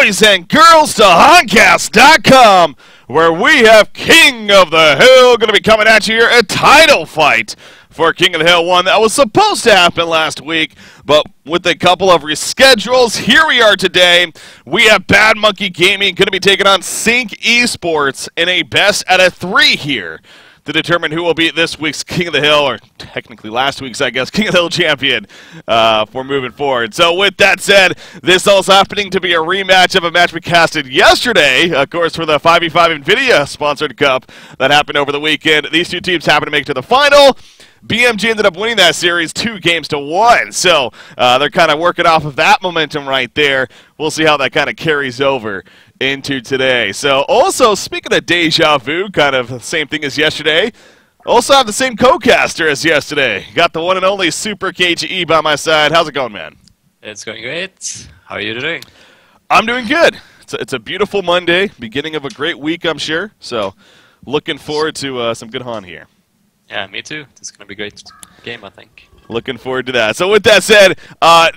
boys and girls, to Honcast.com, where we have King of the Hill going to be coming at you here. A title fight for King of the Hill, one that was supposed to happen last week, but with a couple of reschedules, here we are today. We have Bad Monkey Gaming going to be taking on Sync Esports in a best out of 3 here to determine who will be this week's King of the Hill, or technically last week's, I guess, King of the Hill champion for moving forward. So with that said, this also happening to be a rematch of a match we casted yesterday, of course, for the 5v5 NVIDIA-sponsored cup that happened over the weekend. These two teams happened to make it to the final. BMG ended up winning that series 2-1, so they're kind of working off of that momentum right there. We'll see how that kind of carries over into today. So also, speaking of deja vu, kind of the same thing as yesterday, also have the same co-caster as yesterday. Got the one and only Super KGE by my side. How's it going, man? It's going great. How are you doing? I'm doing good. It's a beautiful Monday, beginning of a great week, I'm sure. So looking forward to some good Han here. Yeah, me too. It's going to be a great game, I think. Looking forward to that. So with that said,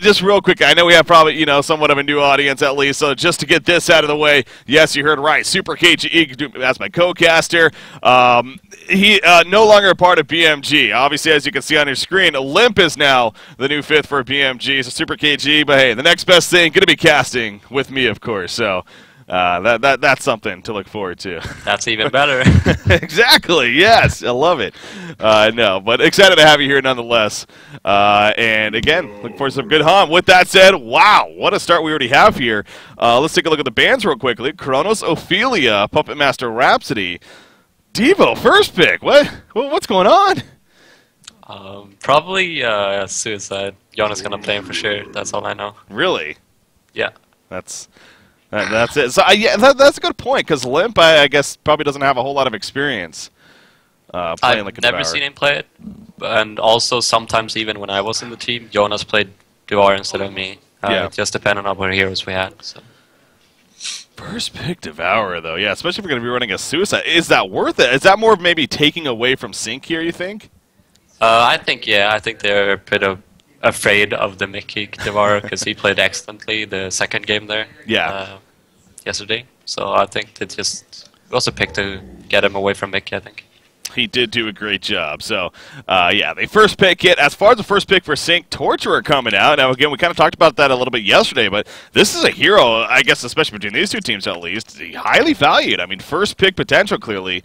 just real quick, I know we have probably, somewhat of a new audience at least, so just to get this out of the way, yes, you heard right, Super KGE, that's my co-caster. He no longer a part of BMG. Obviously, as you can see on your screen, Limp is now the new 5th for BMG, so Super KGE, but hey, the next best thing, going to be casting with me, of course, so that's something to look forward to. That's even better. Exactly. Yes, I love it. No, but excited to have you here nonetheless. And again, looking for some good Han. With that said, wow, what a start we already have here. Let's take a look at the bands real quickly. Kronos, Ophelia, Puppet Master, Rhapsody, Devo, first pick. What's going on? Probably Suicide. Jonas gonna play him for sure. That's all I know. Really? Yeah. That's it. So yeah, that's a good point, because Limp, I guess, probably doesn't have a whole lot of experience playing like a I've never seen him play it, and also sometimes even when I was in the team, Jonas played Devar instead of me. Yeah. It just depended on what heroes we had. So. First pick Devourer, though. Yeah, especially if we're going to be running a Suicide. Is that worth it? Is that more of maybe taking away from Sync here, you think? I think, yeah. I think they're a bit afraid of the Mickey Devourer because he played excellently the second game there. Yeah. Yesterday. So I think they just also picked to get him away from Mickey, I think. He did do a great job. So, yeah, they first pick it. As far as the first pick for Sync, Torturer coming out. Now, again, we kind of talked about that a little bit yesterday, but this is a hero, I guess, especially between these two teams at least, highly valued. I mean, first pick potential, clearly.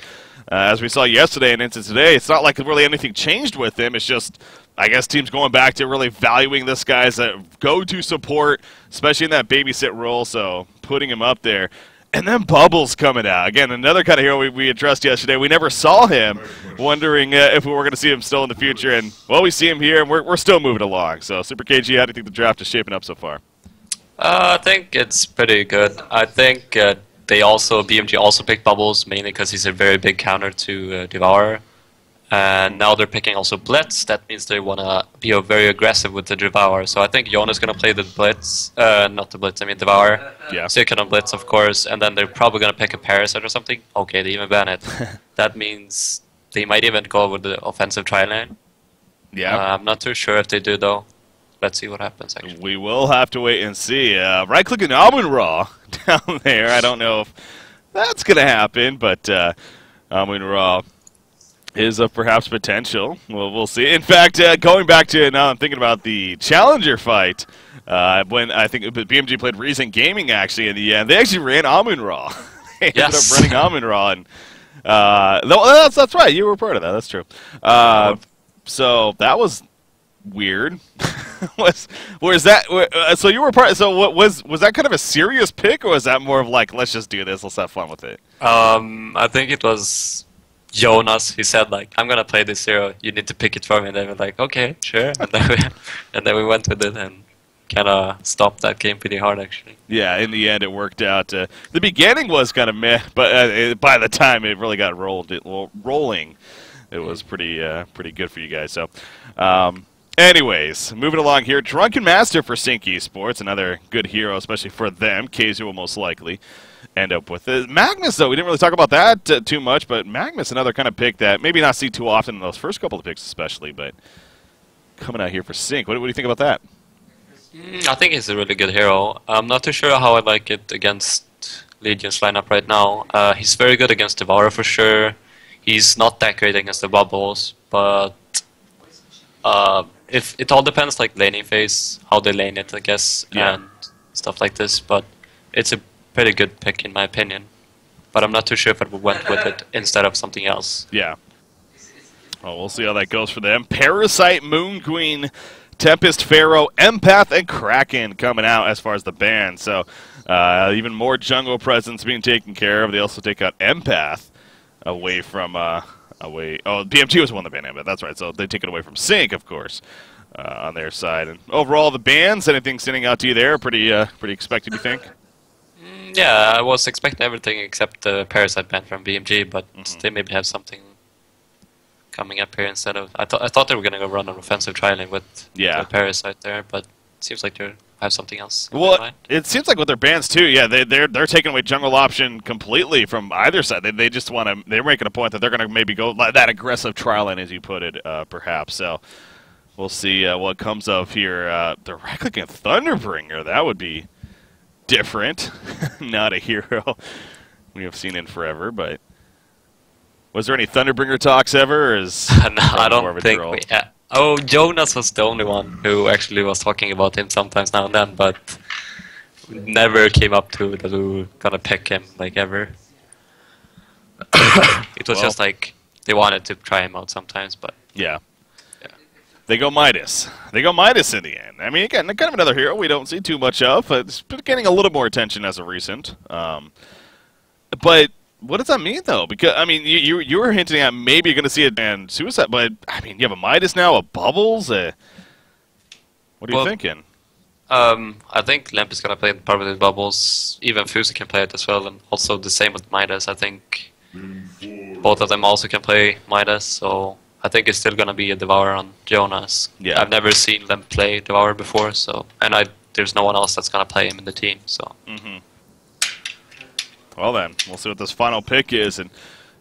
As we saw yesterday and into today, it's not like really anything changed with him. It's just, I guess, teams going back to really valuing this guy as a go-to support, especially in that babysit role, so putting him up there. And then Bubbles coming out. Again, another kind of hero we addressed yesterday. We never saw him, wondering if we were going to see him still in the future. And, well, we see him here, and we're still moving along. So, Super KG, how do you think the draft is shaping up so far? I think it's pretty good. I think BMG also picked Bubbles, mainly because he's a very big counter to Devourer. And now they're picking also Blitz. That means they want to be very aggressive with the Devourer. So I think Jonas is going to play the Blitz. Not the Blitz, I mean Devourer. Yeah. So you can Blitz, of course. And then they're probably going to pick a Parasite or something. Okay, they even ban it. That means they might even go with the offensive tri-lane. Yeah. I'm not too sure if they do, though. Let's see what happens, actually. We will have to wait and see. Right-clicking Amun-Ra down there. I don't know if that's going to happen, but Amun-Ra is of perhaps potential. We'll see. In fact, going back to, now I'm thinking about the Challenger fight, when I think BMG played Reason Gaming, actually, in the end. They actually ran Amun-Ra. They ended up running Amun-Ra. And, that's right. You were part of that. That's true. So that was weird. So you were part. So what was that kind of a serious pick, or was that more of like, let's just do this, let's have fun with it? I think it was Jonas. He said like, I'm gonna play this hero. You need to pick it for me. And then we're like, okay, sure. And then we went with it and kind of stopped that game pretty hard, actually. Yeah, in the end, it worked out. The beginning was kind of meh, but by the time it really got rolling, it was pretty good for you guys. So. Anyways, moving along here, Drunken Master for Sync Esports, another good hero, especially for them. KZ will most likely end up with it. Magnus, though, we didn't really talk about that too much, but Magnus, another kind of pick that maybe not see too often in those first couple of picks especially, but coming out here for Sync. What do you think about that? I think he's a really good hero. I'm not too sure how I like it against Legion's lineup right now. He's very good against Devourer for sure. He's not that great against the bubbles, but if it all depends like laning phase, how they lane it, I guess, and stuff like this. But it's a pretty good pick in my opinion. But I'm not too sure if I went with it instead of something else. Yeah. Well, we'll see how that goes for them. Parasite, Moon Queen, Tempest, Pharaoh, Empath, and Kraken coming out as far as the ban. So even more jungle presence being taken care of. They also take out Empath away from BMG was the one that banned Empath. That's right. So they take it away from Sync, of course, on their side. And overall, the bans, anything standing out to you there? Pretty expected, you think? Yeah, I was expecting everything except the Parasite ban from BMG, but they maybe have something coming up here instead of... I thought they were going to go run an offensive trialing with the Parasite there, but it seems like they have something else. Well, it seems like with their bans too, yeah, they're taking away jungle option completely from either side. They just want to... They're making a point that they're going to maybe go that aggressive trialing, as you put it, perhaps. So we'll see what comes of here. The right-clicking Thunderbringer, that would be different. Not a hero we have seen in forever, but was there any Thunderbringer talks ever? Or is no, I don't think we Oh, Jonas was the only one who actually was talking about him sometimes now and then, but never came up to that we were gonna pick him, like, ever. It was just like they wanted to try him out sometimes, but... Yeah. They go Midas. They go Midas in the end. I mean, again, kind of another hero we don't see too much of. It's been getting a little more attention as of recent. But what does that mean, though? Because, I mean, you were hinting at maybe you're going to see it and Suicide, but, I mean, you have a Midas now, a Bubbles. What are you thinking? I think Lemp is going to play part of the Bubbles. Even Fusi can play it as well, and also the same with Midas. I think both of them also can play Midas, so... I think it's still going to be a Devourer on Jonas. Yeah. I've never seen them play Devourer before, so there's no one else that's going to play him in the team. So. Well then, we'll see what this final pick is, and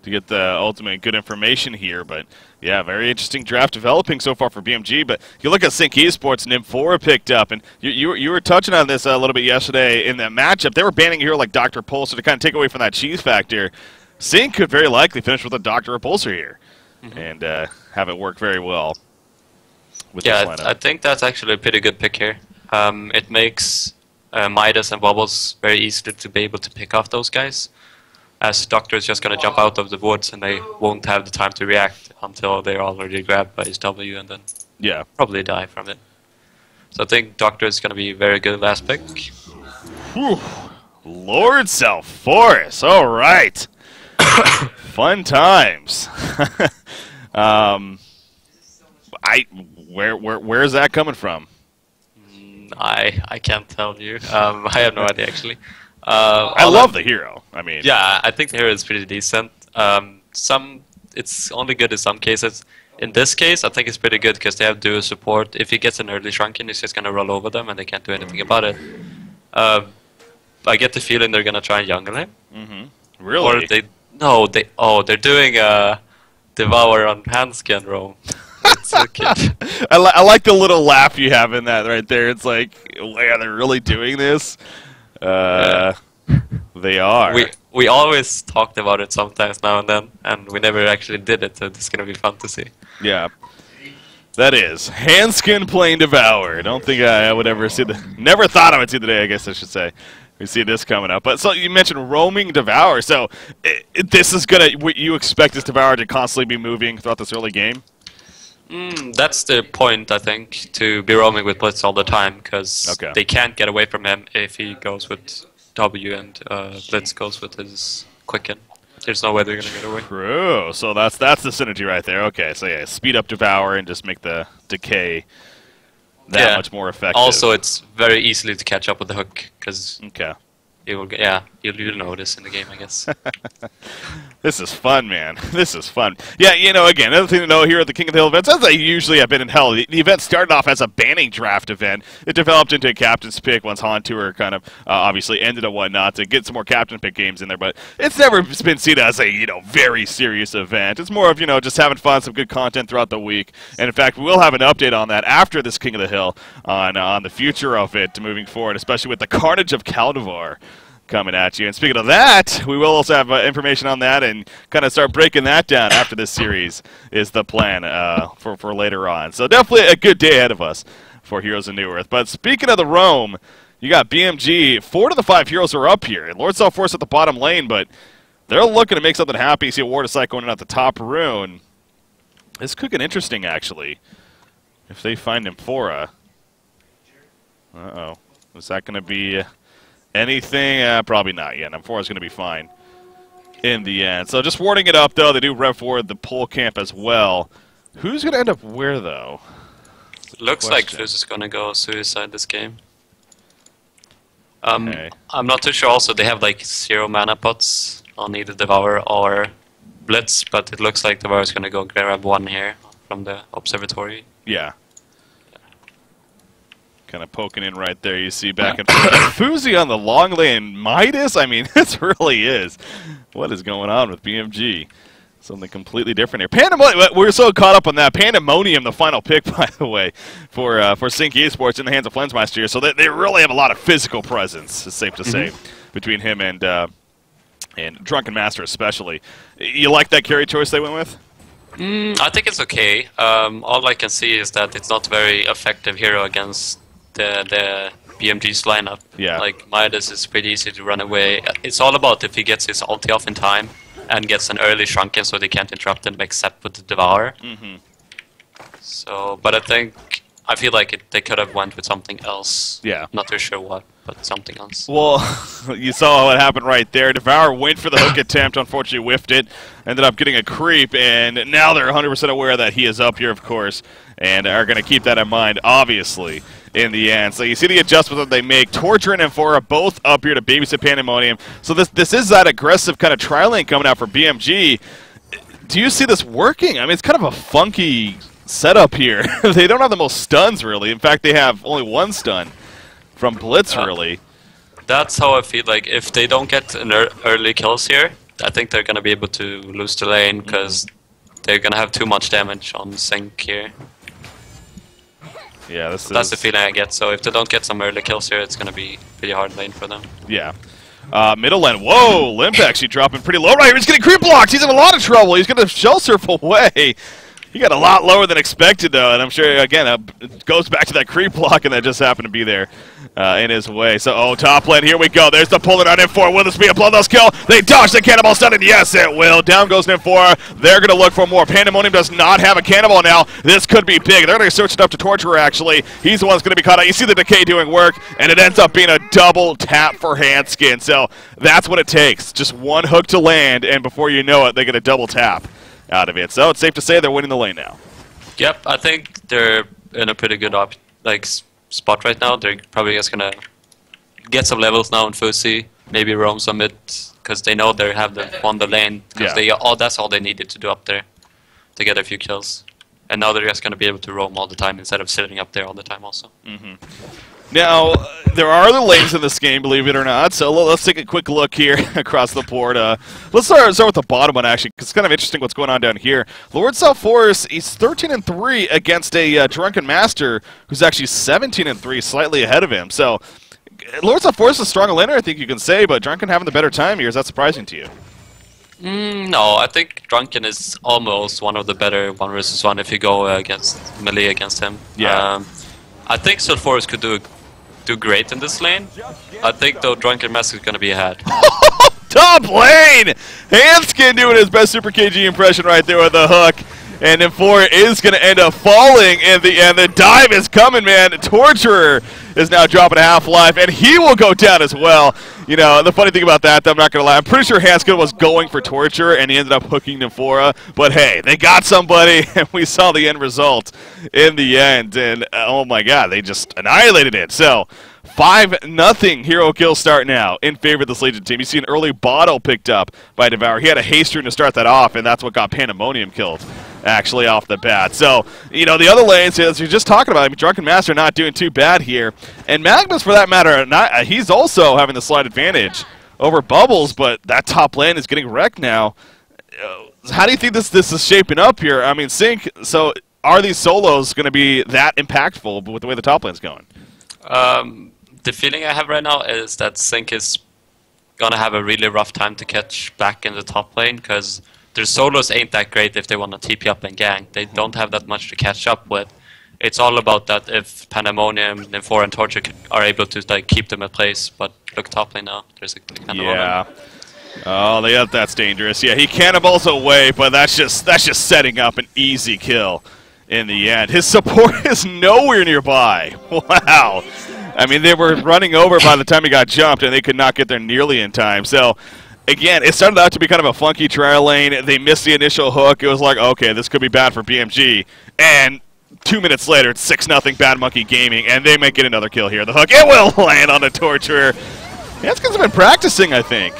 to get the ultimate good information here. But yeah, very interesting draft developing so far for BMG. But you look at Sync Esports, Nymphora picked up, and you were touching on this a little bit yesterday in that matchup. They were banning a hero like Dr. Pulsar to kind of take away from that cheese factor. Sync could very likely finish with a Dr. Pulsar here. And have it work very well with this lineup. I think that's actually a pretty good pick here. It makes Midas and Bubbles very easy to be able to pick off those guys, as Doctor is just going to jump out of the woods and they won't have the time to react until they're already grabbed by his W and then probably die from it. So I think Doctor is going to be a very good last pick. Whew. Lord Self-Forest, all right. Fun times. Where's that coming from? I can't tell you. I have no idea actually. I love the hero. I mean, yeah, I think the hero is pretty decent. It's only good in some cases. In this case, I think it's pretty good because they have duo support. If he gets an early shrunken, he's just gonna roll over them and they can't do anything about it. I get the feeling they're gonna try and jungle him. Really? Or they're doing a Devour on Handscan roam. It's okay. I like the little laugh you have in that right there. It's like, yeah, they're really doing this. They are. We always talked about it sometimes now and then, and we never actually did it. So it's gonna be fun to see. Yeah, that is Handskin playing Devour. I don't think I would ever see never thought I would see the day. I guess I should say. We see this coming up. But so you mentioned roaming Devour. So this is gonna. You expect this Devour to constantly be moving throughout this early game? That's the point, I think, to be roaming with Blitz all the time, because they can't get away from him if he goes with W and Blitz goes with his Quicken. There's no way they're gonna get away. True. So that's the synergy right there. Okay. So yeah, speed up Devour and just make the decay that much more effective. Also, it's very easily to catch up with the hook, because you'll notice in the game, I guess. This is fun, man. This is fun. Yeah, you know, again, another thing to know here at the King of the Hill events, as they usually have been in Hell, the event started off as a banning draft event. It developed into a captain's pick once Han Tour kind of obviously ended and whatnot to get some more captain pick games in there, but it's never been seen as a, you know, very serious event. It's more of, you know, just having fun, some good content throughout the week. And in fact, we'll have an update on that after this King of the Hill on the future of it moving forward, especially with the Carnage of Kaldavar coming at you. And speaking of that, we will also have information on that and kind of start breaking that down after this series is the plan for later on. So definitely a good day ahead of us for Heroes of New Earth. But speaking of the Rome, you got BMG. 4 to the 5 heroes are up here. Lord Self-Force at the bottom lane, but they're looking to make something happen. You see a War to Sight going in at the top rune. This could get interesting, actually, if they find Amphora. Uh-oh. Is that going to be anything? Probably not yet. Amphora's going to be fine in the end. So just warning it up, though. They do rev forward the pole camp as well. Who's going to end up where, though? Looks like Fizz is going to go suicide this game. Okay. I'm not too sure also. They have like 0 mana pots on either Devour or Blitz, but it looks like Devour is going to go grab 1 here from the observatory. Yeah. Kind of poking in right there. You see back and forth. Fuzi on the long lane. Midas? I mean, this really is. What is going on with BMG? Something completely different here. Pandemonium. We're so caught up on that. Pandemonium, the final pick, by the way, for Sync Esports in the hands of Flensmeister here. So they really have a lot of physical presence, it's safe to say, between him and Drunken Master especially. You like that carry choice they went with? I think it's okay. All I can see is that it's not very effective hero against the BMG's lineup. Yeah. Like, Midas is pretty easy to run away. It's all about if he gets his ulti off in time and gets an early Shrunken so they can't interrupt him except with the Devour. So, but I feel like they could have went with something else. Yeah. Not too sure what, but something else. Well, you saw what happened right there. Devour went for the hook attempt, unfortunately whiffed it, ended up getting a creep, and now they're 100% aware that he is up here, of course, and are going to keep that in mind, obviously, in the end. So you see the adjustments that they make. Torture and Amphora both up here to babysit Pandemonium. So this is that aggressive kind of tri-lane coming out for BMG. Do you see this working? I mean, it's kind of a funky setup here. They don't have the most stuns, really. In fact, they have only 1 stun from Blitz, really. That's how I feel. Like, if they don't get an early kills here, I think they're going to be able to lose the lane because they're going to have too much damage on Sync here. Yeah, that's the feeling I get. So if they don't get some early kills here, it's going to be pretty hard lane for them. Yeah. Middle lane. Whoa! Limp actually dropping pretty low right here. He's getting creep blocked. He's in a lot of trouble. He's going to shell surf away. He got a lot lower than expected, though, and I'm sure, again, it goes back to that creep block, and that just happened to be there in his way. So, top lane, here we go. There's the pulling on M4. Will this be a bloodless kill? They dodge the cannonball stun, and yes, it will. Down goes M4. They're going to look for more. Pandemonium does not have a cannonball now. This could be big. They're going to switch it up to Torturer, actually. He's the one that's going to be caught out. You see the Decay doing work, and it ends up being a double tap for Handskin. So, that's what it takes. Just 1 hook to land, and before you know it, they get a double tap out of it. So it's safe to say they're winning the lane now. Yep, I think they're in a pretty good spot right now. They're probably just gonna get some levels now in Fuzi, maybe roam some mid, because they know they have won the lane. Because that's all they needed to do up there to get a few kills. And now they're just gonna be able to roam all the time instead of sitting up there all the time also. Now, there are other lanes in this game, believe it or not, so let's take a quick look here across the board. Let's start with the bottom one, actually, because it's kind of interesting what's going on down here. Lord Self-Force, he's 13-3 against a Drunken Master, who's actually 17-3, slightly ahead of him. So, Lord Self-Force is a strong laner, I think you can say, but Drunken having the better time here. Is that surprising to you? No, I think Drunken is almost one of the better 1 versus 1 if you go against melee against him. Yeah. I think Self-Force could do great in this lane. I think, though, Drunken Master is going to be ahead. Top lane! Handskin doing his best Super KG impression right there with the hook. And M4 is going to end up falling in the end. The dive is coming, man. Torturer is now dropping a half-life, and he will go down as well. You know, the funny thing about that, I'm not going to lie, I'm pretty sure Handskin was going for Torturer, and he ended up hooking Nymphora. But hey, they got somebody, and we saw the end result in the end. And oh my god, they just annihilated it. So, 5-0 hero kill start now in favor of this Legion team. You see an early bottle picked up by Devour. He had a haste rune to start that off, and that's what got Pandemonium killed, actually, off the bat. So, you know, the other lanes, as you're just talking about, I mean, Drunken Master not doing too bad here. And Magnus, for that matter, he's also having the slight advantage over Bubbles, but that top lane is getting wrecked now. How do you think this is shaping up here? I mean, Sync, so are these solos going to be that impactful with the way the top lane's going? The feeling I have right now is that Sync is gonna have a really rough time to catch Black in the top lane, because their solos ain't that great if they want to TP up and gank. They don't have that much to catch up with. It's all about that if Pandemonium, Nymphoria, and Torture are able to like keep them at place. But look top lane now. There's a Pandemonium. Yeah. Oh, yeah, that's dangerous. Yeah, he cannibals away, but that's just setting up an easy kill in the end. His support is nowhere nearby. Wow. I mean, they were running over by the time he got jumped, and they could not get there nearly in time. So, again, it started out to be kind of a funky trial lane. They missed the initial hook. It was like, okay, this could be bad for BMG. And 2 minutes later, it's 6-0 Bad Monkey Gaming, and they might get another kill here. The hook, it will land on the Torturer. Yeah, it's because I've been practicing, I think.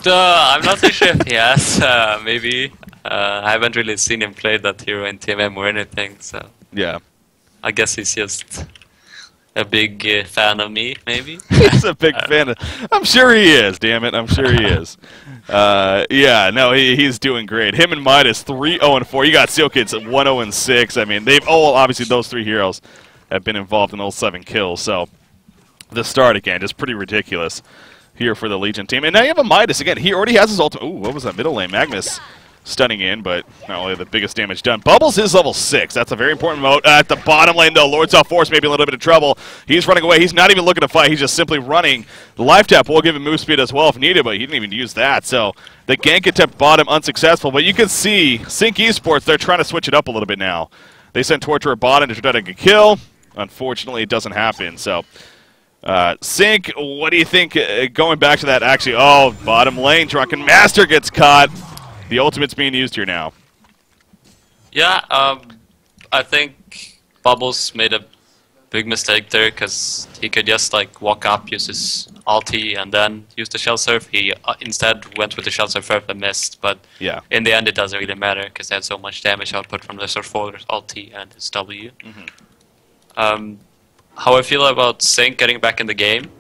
I'm not too sure if he has. Maybe. I haven't really seen him play that hero in TMM or anything, so... Yeah. I guess he's just a big fan of me, maybe? He's a big fan of... I'm sure he is, damn it. I'm sure he is. Yeah, no, he's doing great. Him and Midas, 3-0-4. You got Seal Kids at 1-0-6. I mean, they've all... Obviously, those three heroes have been involved in those 7 kills, so... The start, again, just pretty ridiculous here for the Legion team. And now you have a Midas. Again, he already has his ultimate... Ooh, what was that middle lane? Magnus stunning in, but not only the biggest damage done. Bubbles is level 6. That's a very important mote. At the bottom lane, though, Lord Self-Force may be a little bit of trouble. He's running away. He's not even looking to fight. He's just simply running. The life tap will give him move speed as well if needed, but he didn't even use that. So the gank attempt bottom unsuccessful. But you can see Sync Esports, they're trying to switch it up a little bit now. They sent Torturer bottom to try to get a kill. Unfortunately, it doesn't happen. So Sync, what do you think going back to that? Actually, oh, bottom lane, Drunken Master gets caught. The ultimate's being used here now. Yeah, I think Bubbles made a big mistake there, because he could just like walk up, use his ulti, and then use the Shell Surf. He instead went with the Shell Surf and missed, but yeah, in the end it doesn't really matter, because they had so much damage output from the Surfer's ulti and his W. How I feel about Sync getting back in the game,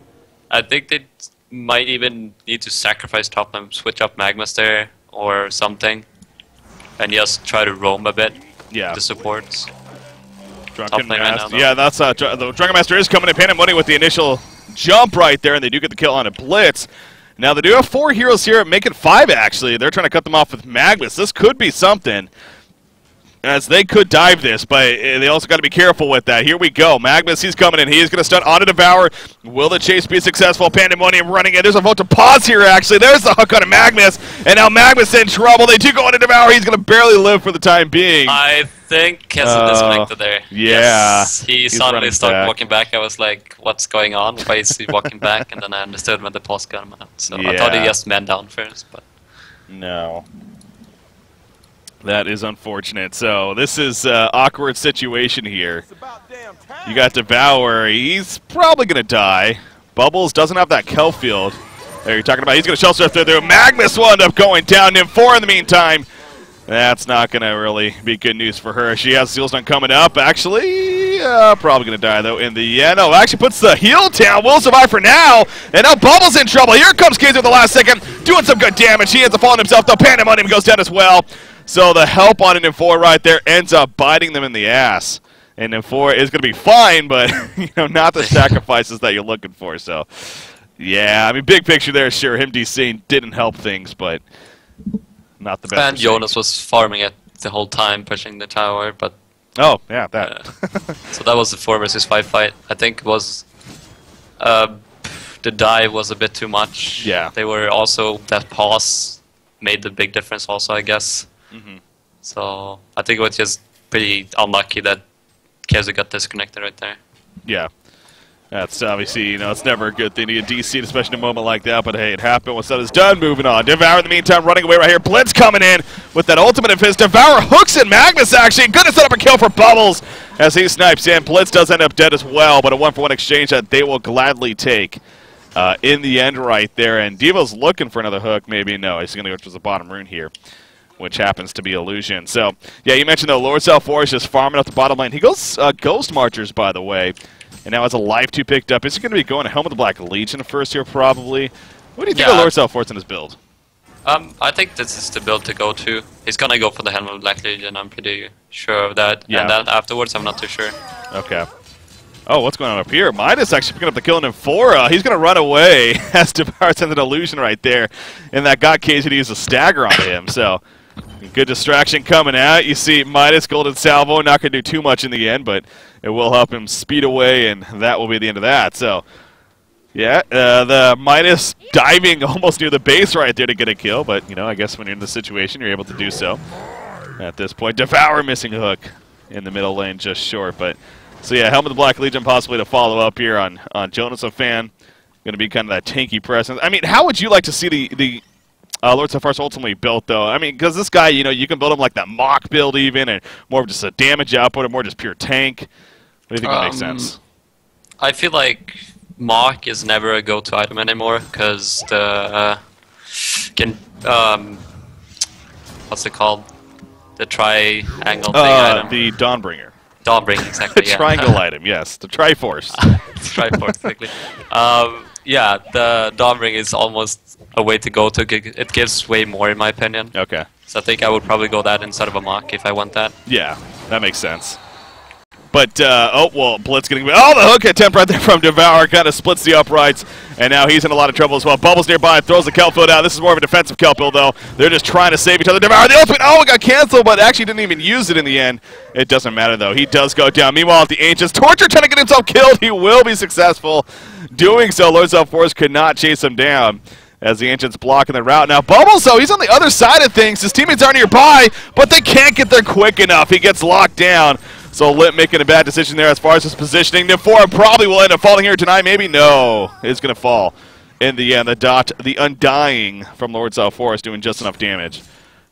I think they might even need to sacrifice top lane, switch up Magmas there, or something, and just try to roam a bit. Yeah. The supports. Drunken Master. Yeah, that's the Drunken Master is coming in. Pandemonium with the initial jump right there, and they do get the kill on a blitz. Now they do have 4 heroes here, make it 5 actually. They're trying to cut them off with Magnus. This could be something, as they could dive this, but they also got to be careful with that. Here we go. Magnus, he's coming in. He is going to stun onto Devour. Will the chase be successful? Pandemonium running in. There's a vote to pause here, actually. There's the hook on Magnus, and now Magnus in trouble. They do go into Devour. He's going to barely live for the time being. I think Kessa disconnected there. Yeah. Yes, he suddenly started walking back. I was like, what's going on? Why is he walking back? And then I understood when the pause got him out. So I thought he just man down first, but... No. That is unfortunate. So this is an awkward situation here. You got Devour. He's probably going to die. Bubbles doesn't have that Kel field. There you're talking about. He's going to shell surf through. Magnus will end up going down. Nymphoria in the meantime. That's not going to really be good news for her. She has Seal Stun coming up. Actually, probably going to die, though, in the end. Oh, actually puts the heal down. Will survive for now. And now Bubbles in trouble. Here comes Kids at the last second. Doing some good damage. He ends up falling himself, though. Pandemonium goes down as well. So the help on an Nymphoria right there ends up biting them in the ass. And Nymphoria is going to be fine, but not the sacrifices that you're looking for. So, yeah, I mean, big picture there, sure. Him DCing didn't help things, but not the best. And Jonas was farming it the whole time, pushing the tower, but... Oh, yeah, that. So that was the 4 versus 5 fight. I think it was... the dive was a bit too much. Yeah. They were also... That pause made the big difference also, I guess. So I think it was just pretty unlucky that Kezu got disconnected right there. Yeah. That's obviously, it's never a good thing to get DC'd, especially in a moment like that, but hey, it happened. What's that is done, moving on. Devour in the meantime running away right here. Blitz coming in with that ultimate of his. Devour hooks in Magnus actually. Gonna set up a kill for Bubbles. as he snipes in. Blitz does end up dead as well, but a 1-for-1 exchange that they will gladly take in the end right there. And Devo's looking for another hook. Maybe no, he's going to go towards the bottom rune here, which happens to be Illusion. So, yeah, you mentioned, though, Lord Salforce just farming up the bottom lane. He goes Ghost Marchers, by the way, and now has a Life 2 picked up. Is he going to be going to Helm of the Black Legion first here, probably? What do you think of Lord Salforce in his build? I think this is the build to go to. He's going to go for the Helm of the Black Legion, I'm pretty sure of that. Yeah. And then afterwards, I'm not too sure. Okay. Oh, what's going on up here? Midas actually picking up the kill in Nymphora. He's going to run away as Devour sends an Illusion right there. And that got KZ to use a stagger on him, so... Good distraction coming out. You see Midas, Golden Salvo, not going to do too much in the end, but it will help him speed away, and that will be the end of that. So, yeah, the Midas diving almost near the base right there to get a kill, but, you know, I guess when you're in the situation, you're able to do so. At this point, Devour missing a hook in the middle lane just short. But so, yeah, Helm of the Black Legion possibly to follow up here on Jonas a fan. Going to be kind of that tanky presence. I mean, how would you like to see the Lord Salforce ultimately built, though? I mean, because this guy, you know, you can build him like that mock build even, and more of just a damage output, or more just pure tank. What do you think would make sense? I feel like mock is never a go-to item anymore, because the what's it called? The triangle thing item. The Dawnbringer. Dawnbringer, exactly. The triangle item, yes. The Triforce. Triforce, exactly. Yeah, the Dawnbringer is almost a way to go to. It gives way more, in my opinion. Okay. So I think I would probably go that instead of a mock if I want that. Yeah, that makes sense. But, oh, well, Blitz getting... Oh, the hook attempt right there from Devour kind of splits the uprights, and now he's in a lot of trouble as well. Bubbles nearby, throws the Kelp build out. This is more of a defensive Kelp build, though. They're just trying to save each other. Devour, the ultimate, oh, it got canceled, but actually didn't even use it in the end. It doesn't matter, though. He does go down. Meanwhile, at the Ancients, Torture trying to get himself killed. He will be successful doing so. Lord Salforce could not chase him down as the Ancients blocking the route. Now, Bubbles, though, he's on the other side of things. His teammates are nearby, but they can't get there quick enough. He gets locked down. So Limp making a bad decision there as far as his positioning. Nymphora probably will end up falling here tonight. Maybe no. It's going to fall in the end. The Undying from Lord Salforce doing just enough damage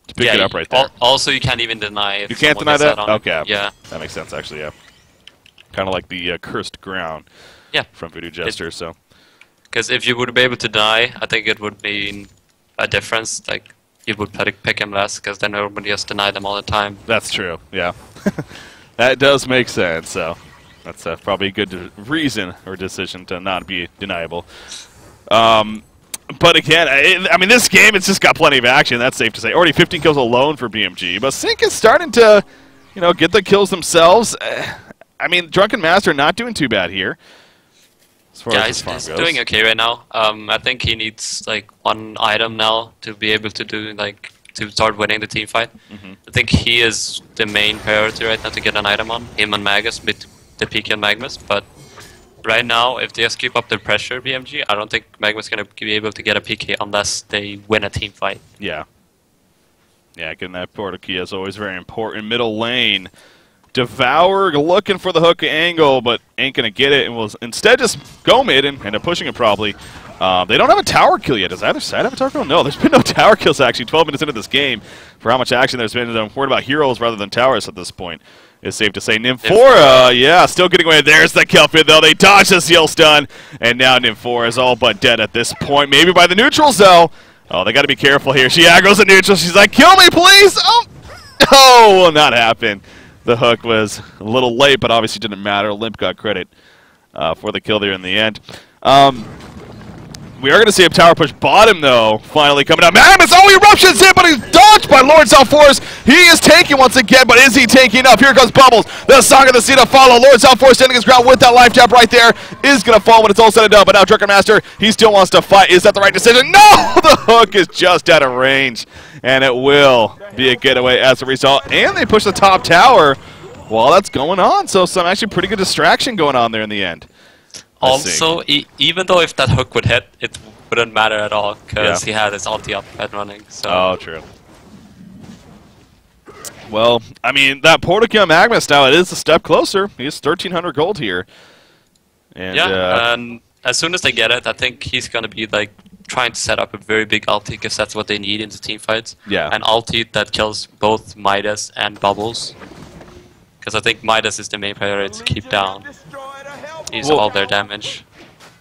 to pick it up right there. Also, you can't even deny it. You can't deny that? Okay. Yeah. That makes sense, actually, yeah. Kind of like the Cursed Ground from Voodoo Jester, so. Because if you would be able to deny, I think it would mean a difference. Like, you would pick him less, because then everybody just deny them all the time. That's true, yeah. That does make sense, so that's probably a good reason or decision to not be deniable. But again, I mean, this game, it's just got plenty of action, that's safe to say. Already 15 kills alone for BMG, but Sync is starting to, you know, get the kills themselves. I mean, Drunken Master not doing too bad here. Yeah, he's doing okay right now. I think he needs, like, one item now to be able to do, like, to start winning the team fight. I think he is the main priority right now to get an item on. Him and Magus with the PK and Magnus, but right now, if they just keep up the pressure, BMG, I don't think Magnus is going to be able to get a PK unless they win a team fight. Yeah. Yeah, getting that portal key is always very important. Middle lane. Devour looking for the hook angle, but ain't going to get it, and will instead just go mid and end up pushing it probably. They don't have a tower kill yet. Does either side have a tower kill? No, there's been no tower kills actually 12 minutes into this game for how much action there's been. I'm worried about heroes rather than towers at this point. It's safe to say. Nymphora, yeah, still getting away. There's the Kelpid, though. They dodge the seal stun, and now Nymphora is all but dead at this point. Maybe by the neutrals, though. Oh, they got to be careful here. She aggroes the neutral. She's like, kill me, please! Oh, will not happen. The hook was a little late, but obviously didn't matter. Limp got credit for the kill there in the end. We are going to see a tower push bottom, though, finally coming up. Magnus, oh, Eruption's hit, but he's dodged by Lord Salforce. He is taking once again, but is he taking up? Here comes Bubbles. The Song of the Sea to follow. Lord Salforce standing his ground with that life tap right there. Is going to fall when it's all said and done, but now Drunken Master, he still wants to fight. Is that the right decision? No! The hook is just out of range, and it will be a getaway as a result. And they push the top tower while that's going on, so some actually pretty good distraction going on there in the end. Also, even though if that hook would hit, it wouldn't matter at all, because he had his ulti up and running. So. Oh, true. Well, I mean, that Portico Magnus now, it is a step closer. He has 1,300 gold here. And, and as soon as they get it, I think he's going to be, like, trying to set up a very big ulti, because that's what they need in the team fights. Yeah. An ulti that kills both Midas and Bubbles. Because I think Midas is the main priority to keep down. He's all their damage.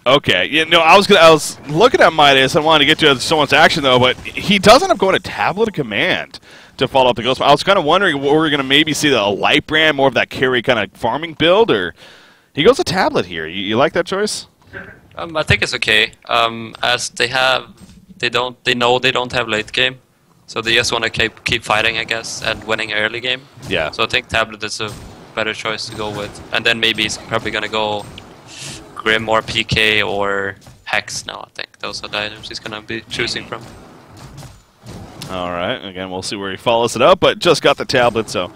Okay, you know, I was looking at Midas. I wanted to get to someone's action though, but he does end up going to Tablet of Command to follow up the Ghost. I was kind of wondering what we're going to maybe see a light brand, more of that carry kind of farming build, or he goes to Tablet here. You like that choice? I think it's okay. As they know they don't have late game, so they just want to keep fighting, I guess, and winning early game. Yeah. So I think Tablet is a better choice to go with, and then maybe he's probably gonna go Grim or PK or Hex now. I think those are the items he's gonna be choosing from. All right. Again, we'll see where he follows it up, but just got the Tablet, so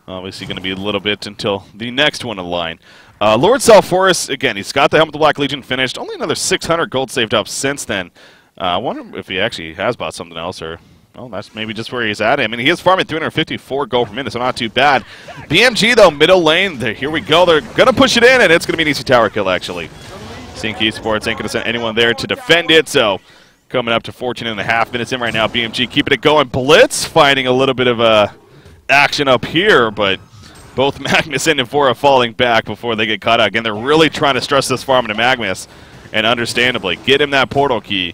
obviously going to be a little bit until the next one in line. Lord Salforus, again, he's got the Helmet of the Black Legion finished. Only another 600 gold saved up since then. I wonder if he actually has bought something else, or well, that's maybe just where he's at. I mean, he is farming 354 gold per minute, so not too bad. BMG, though, middle lane. Here we go. They're going to push it in, and it's going to be an easy tower kill, actually. Sync Esports ain't going to send anyone there to defend it, so coming up to 14.5 minutes in right now. BMG keeping it going. Blitz finding a little bit of action up here, but both Magnus and Navora falling back before they get caught out. Again, they're really trying to stress this farm into Magnus, and understandably, get him that portal key,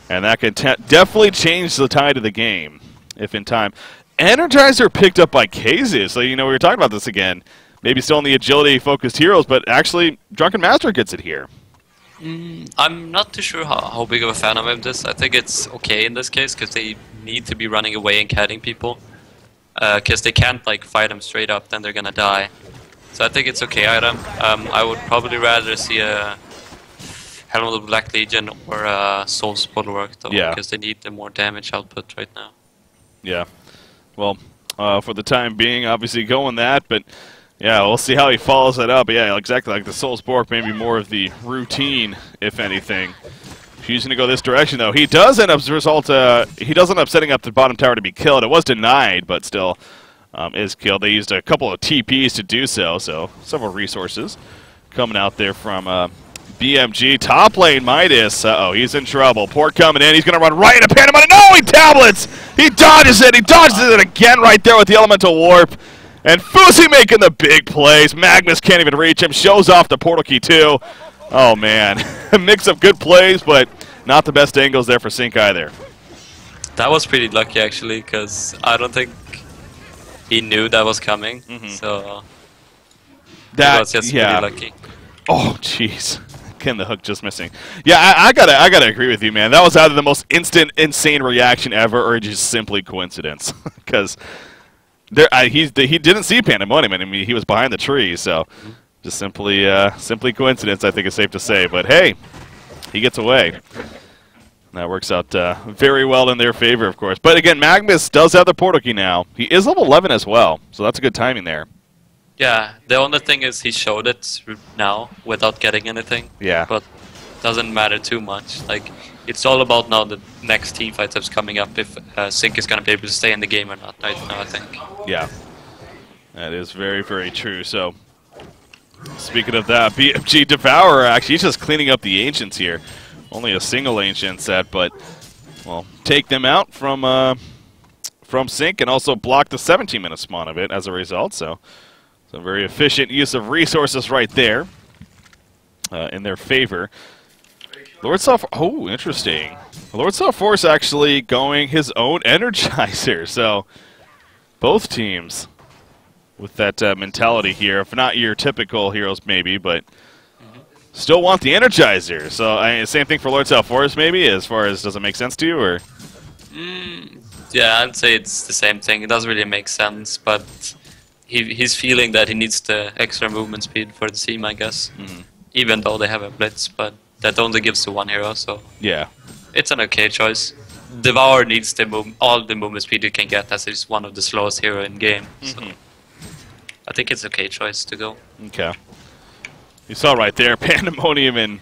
and that can definitely change the tide of the game, if in time. Energizer picked up by Kazu, so you know we were talking about this again. Maybe still in the agility-focused heroes, but actually Drunken Master gets it here. I'm not too sure how big of a fan I am of this. I think it's okay in this case, because they need to be running away and catting people. Because they can't like fight them straight up, then they're gonna die. So I think it's okay item. I would probably rather see a Helmet of the Black Legion or a Soul's Bulwark though, because they need the more damage output right now. Yeah, well, for the time being, obviously going that, but yeah, we'll see how he follows it up. But yeah, exactly like the Soul's Bulwark, maybe more of the routine, if anything. Choosing to go this direction, though. He does end up setting up the bottom tower to be killed. It was denied, but still is killed. They used a couple of TPs to do so, so several resources coming out there from BMG. Top lane, Midas. Uh-oh, he's in trouble. Port coming in. He's going to run right into Pandemonium. No, he tablets! He dodges it. He dodges it again right there with the Elemental Warp. And Fusi making the big plays. Magnus can't even reach him. Shows off the portal key, too. Oh, man. A mix of good plays, but not the best angles there for Sync either. That was pretty lucky, actually, because I don't think he knew that was coming. So that was just pretty lucky. Oh, jeez. Again, the hook just missing. Yeah, I gotta agree with you, man. That was either the most instant, insane reaction ever, or just simply coincidence. Because he didn't see Pandemonium. I mean, he was behind the tree, so just simply coincidence, I think is safe to say. But hey, he gets away. That works out very well in their favor, of course. But again, Magnus does have the portal key now. He is level 11 as well, so that's a good timing there. Yeah, the only thing is he showed it now without getting anything. Yeah. But doesn't matter too much. Like, it's all about now the next team fight that's coming up, if Sync is going to be able to stay in the game or not right now, I think. Yeah, that is very, very true. So, speaking of that, BMG Devourer, actually, he's just cleaning up the Ancients here. Only a single Ancient set, but, well, take them out from Sync and also block the 17-minute spawn of it as a result. So, some very efficient use of resources right there in their favor. Lord Self, oh, interesting. Lord Self-Force actually going his own Energizer. So, both teams with that mentality here. If not your typical heroes, maybe, but still want the Energizer. So, same thing for Lord Self-Force, maybe, as far as does it make sense to you, or? Yeah, I'd say it's the same thing. It doesn't really make sense, but he's feeling that he needs the extra movement speed for the team, I guess. Even though they have a Blitz, but that only gives to one hero, so yeah, it's an okay choice. Devour needs all the movement speed you can get, as he's one of the slowest hero in game. So I think it's an okay choice to go. Okay. You saw right there, Pandemonium and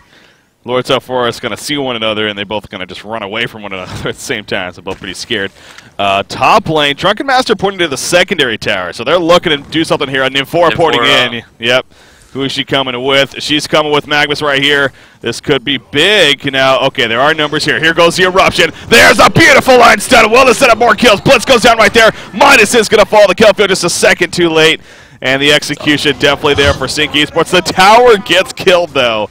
Lord Self-Force going to see one another, and they both going to just run away from one another at the same time, so both pretty scared. Top lane, Drunken Master pointing to the secondary tower, so they're looking to do something here. Nymphora pointing in. Yep. Who is she coming with? She's coming with Magnus right here. This could be big. Now, okay, there are numbers here. Here goes the eruption. There's a beautiful line set up. Well, to set up more kills. Blitz goes down right there. Midas is going to fall the kill field just a second too late. And the execution definitely there for Sync Esports. The tower gets killed, though,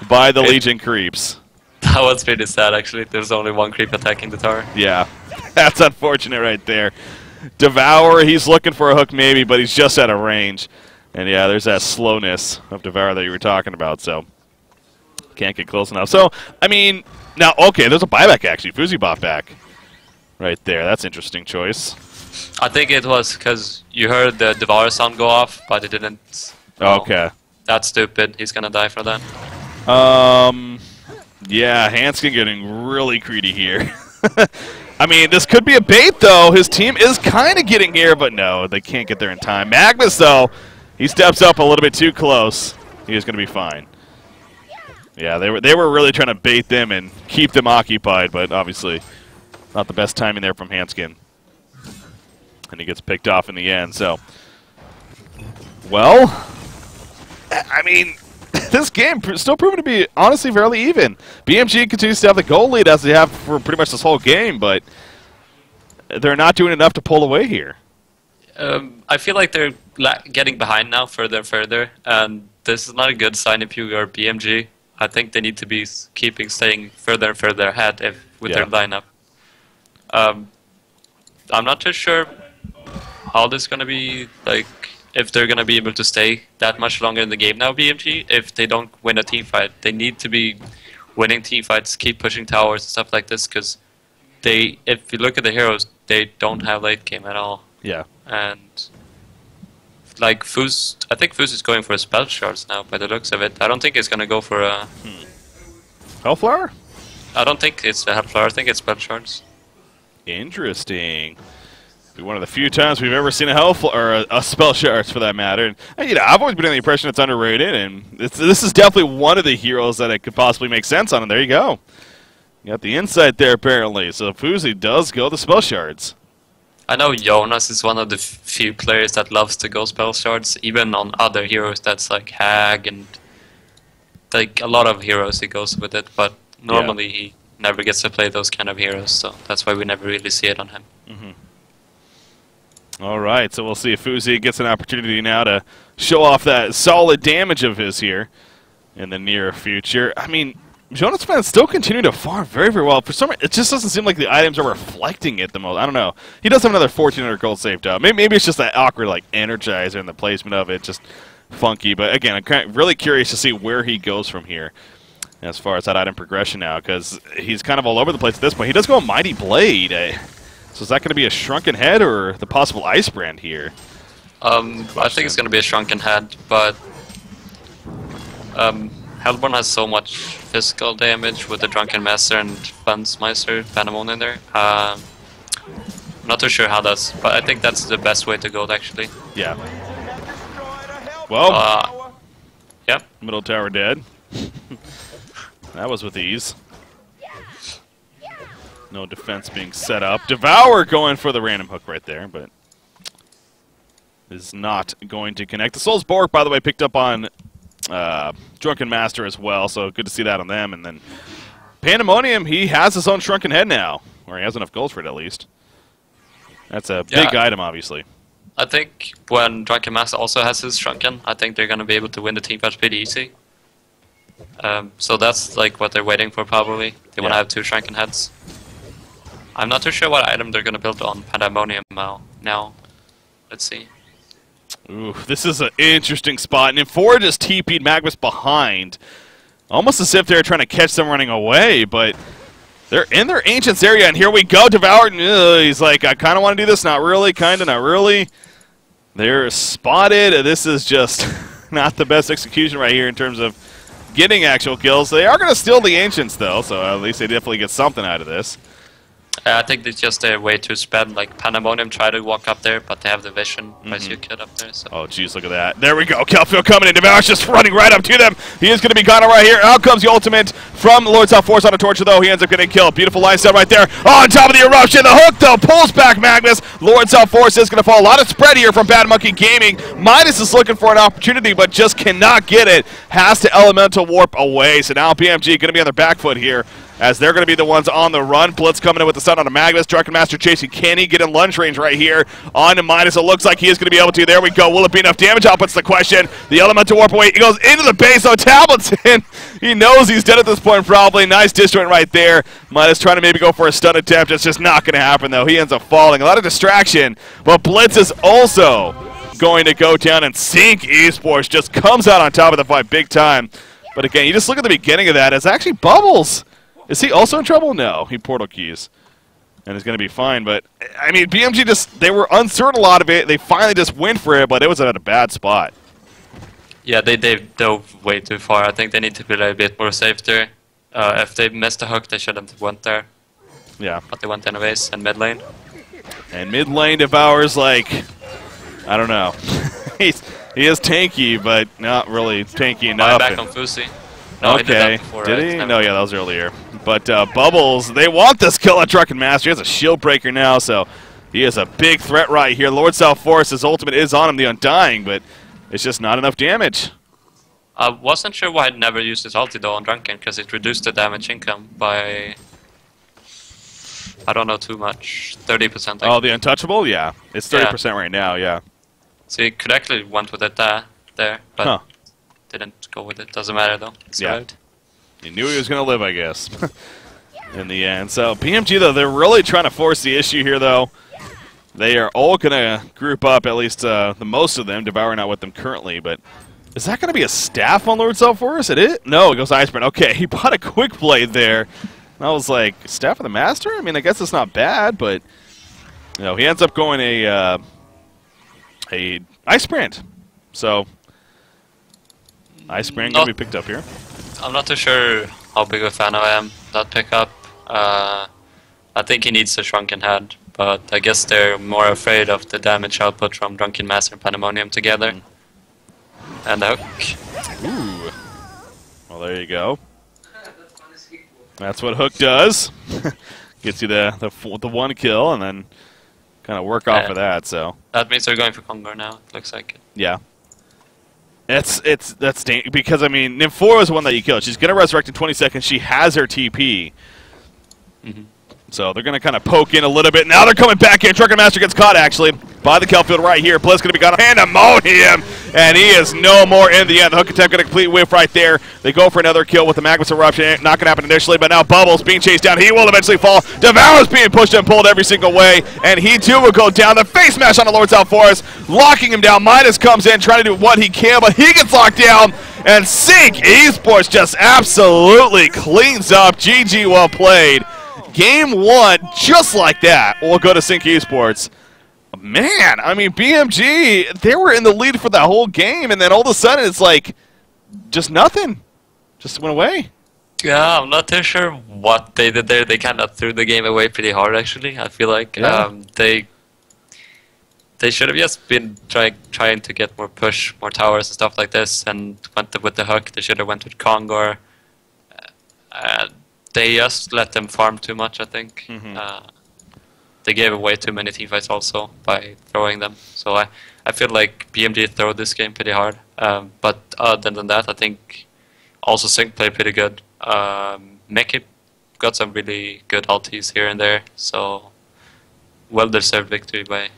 by the Legion creeps. That was pretty sad, actually. There's only one creep attacking the tower. Yeah, that's unfortunate right there. Devour, he's looking for a hook maybe, but he's just out of range. And yeah, there's that slowness of Devour that you were talking about, so can't get close enough. So, I mean, now, okay, there's a buyback actually. Fuzi bought back right there. That's an interesting choice. I think it was because you heard the Devour sound go off, but it didn't. Okay. That's stupid. He's gonna die for that. Yeah, Hanskin getting really greedy here. I mean, this could be a bait, though. His team is kind of getting here, but no, they can't get there in time. Magnus, though, he steps up a little bit too close. He is going to be fine. Yeah, they were really trying to bait them and keep them occupied, but obviously not the best timing there from Hanskin. And he gets picked off in the end, so. Well, I mean, this game still proving to be, honestly, fairly even. BMG continues to have the goal lead as they have for pretty much this whole game, but they're not doing enough to pull away here. I feel like they're getting behind now further and further, and this is not a good sign if you are BMG. I think they need to be staying further and further ahead with their lineup. I'm not too sure how this is going to be, like, if they're going to be able to stay that much longer in the game now, BMG, if they don't win a team fight. They need to be winning team fights, keep pushing towers and stuff like this, because if you look at the heroes, they don't have late game at all. Yeah. And, like, Fuz, I think Fuz is going for a spell shards now, by the looks of it. I don't think it's going to go for a... Hellflower? I don't think it's a Hellflower, I think it's spell shards. Interesting. Be one of the few times we've ever seen a Hellflower, or a spell shards for that matter. And you know, I've always been in the impression it's underrated, and this is definitely one of the heroes that it could possibly make sense on, and there you go. You got the insight there, apparently. So Fuzi does go the spell shards. I know Jonas is one of the few players that loves to go spell shards, even on other heroes that's like Hag and like a lot of heroes he goes with it, but normally he never gets to play those kind of heroes, so that's why we never really see it on him. All right, so we'll see if Fuzi gets an opportunity now to show off that solid damage of his here in the near future. I mean, Jonas fans still continue to farm very, very well. For some reason, it just doesn't seem like the items are reflecting it the most. I don't know. He does have another 1,400 gold saved up. Maybe it's just that awkward like energizer and the placement of it, just funky. But again, I'm kind of really curious to see where he goes from here as far as that item progression now, because he's kind of all over the place at this point. He does go a Mighty Blade. So is that going to be a Shrunken Head or the possible Ice Brand here? I think it's going to be a Shrunken Head, but Hellborn has so much physical damage with the Drunken Master and Fundsmeister Pandemonium in there. I'm not too sure how that's, but I think that's the best way to go, actually. Yeah. Well, yep. Middle tower dead. That was with ease. No defense being set up. Devour going for the random hook right there, but is not going to connect. The Soul's Bork, by the way, picked up on Drunken Master as well, so good to see that on them. And then Pandemonium, he has his own Shrunken Head now, or he has enough gold for it at least. That's a big item, obviously. I think when Drunken Master also has his Shrunken, I think they're going to be able to win the team fight pretty easy. So that's like what they're waiting for, probably. They want to have 2 Shrunken Heads. I'm not too sure what item they're going to build on Pandemonium now. Let's see. Ooh, this is an interesting spot. And Infor just TP'd Magnus behind. Almost as if they're trying to catch them running away, but they're in their Ancients area, and here we go. Devoured, he's like, I kind of want to do this, not really, kind of, not really. They're spotted. This is just not the best execution right here in terms of getting actual kills. They are going to steal the Ancients, though, so at least they definitely get something out of this. I think it's just a way to spend, like, Pandemonium try to walk up there, but they have the vision by your kid up there. So. Oh, jeez, look at that. There we go. Kelfield coming in. Devour's just running right up to them. He is going to be gone right here. Out comes the ultimate from Lord South Force on a Torture, though. He ends up getting killed. Beautiful line set right there. Oh, on top of the eruption. The hook, though, pulls back Magnus. Lord South Force is going to fall. A lot of spread here from Bad Monkey Gaming. Midas is looking for an opportunity, but just cannot get it. Has to Elemental Warp away. So now BMG going to be on their back foot here as they're going to be the ones on the run. Blitz coming in with the stun on a Magnus. Drunken Master chasing. Can he get in lunge range right here? On to Midas. It looks like he is going to be able to. There we go. Will it be enough damage? Outputs the question. The Elemental Warp away. He goes into the base. So Tablet's in. He knows he's dead at this point probably. Nice disjoint right there. Midas trying to maybe go for a stun attempt. It's just not going to happen though. He ends up falling. A lot of distraction. But Blitz is also going to go down, and Sync Esports just comes out on top of the fight big time. But again, you just look at the beginning of that. It's actually Bubbles. Is he also in trouble? No, he portal keys. And is going to be fine. But, I mean, BMG just, they were uncertain a lot of it. They finally just went for it, but it was at a bad spot. Yeah, they dove way too far. I think they need to be a bit more safe there. If they missed the hook, they shouldn't have went there. Yeah. But they went anyways, and mid lane. And mid lane Devour's like, I don't know. He is tanky, but not really tanky enough. Back on Fusi. No, okay. he did that before, Did right? he? No, yeah, that was earlier. But Bubbles, they want this kill at Drunken Master. He has a shield breaker now, so he is a big threat right here. Lord South Forest, his ultimate is on him, the Undying, but it's just not enough damage. I wasn't sure why I'd never used his ulti though on Drunken, because it reduced the damage income by, I don't know too much, 30%. Oh, the Untouchable? Yeah. It's 30% right now, yeah. So he could actually went with it there, but didn't go with it. Doesn't matter though. It's right. He knew he was going to live, I guess, in the end. So BMG, though, they're really trying to force the issue here, though. They are all going to group up, at least the most of them. Devour not with them currently, but is that going to be a staff on Lord South Forest? It is? No, it goes Iceburn. Okay, he bought a Quick Blade there. And I was like, Staff of the Master? I mean, I guess it's not bad, but you know, he ends up going a Ice Brand. So Ice Brand going to be picked up here. I'm not too sure how big a fan I am that pickup. I think he needs a Shrunken Head, but I guess they're more afraid of the damage output from Drunken Master and Pandemonium together. And the hook. Ooh. Well, there you go. That's what Hook does. Gets you the one kill, and then kind of work off of that. So that means they're going for Congo now. It looks like it. Yeah. That's because I mean Nymphora is one that you kill. She's gonna resurrect in 20 seconds. She has her TP. So they're gonna kind of poke in a little bit. Now they're coming back in. Drunken Master gets caught actually by the Kelfield right here. Blitz gonna be gone. Pandemonium, and he is no more in the end. The hook attempt gonna complete whiff right there. They go for another kill with the Magnus Eruption. Not gonna happen initially, but now Bubbles being chased down. He will eventually fall. Devour's being pushed and pulled every single way, and he too will go down. The face smash on the Lord South Forest, locking him down. Midas comes in trying to do what he can, but he gets locked down. And Sync Esports just absolutely cleans up. GG, well played. Game 1, just like that, we'll go to Sync Esports. Man, I mean, BMG, they were in the lead for the whole game, and then all of a sudden it's like, just nothing. Just went away. Yeah, I'm not too sure what they did there. They kind of threw the game away pretty hard, actually. I feel like they should have just been trying to get more push, more towers and stuff like this, and went with the hook. They should have went with Kongor. They just let them farm too much, I think. They gave away too many teamfights also by throwing them. So I feel like BMG throw this game pretty hard. But other than that, I think also Sync played pretty good. Meki got some really good ultis here and there. So well-deserved victory by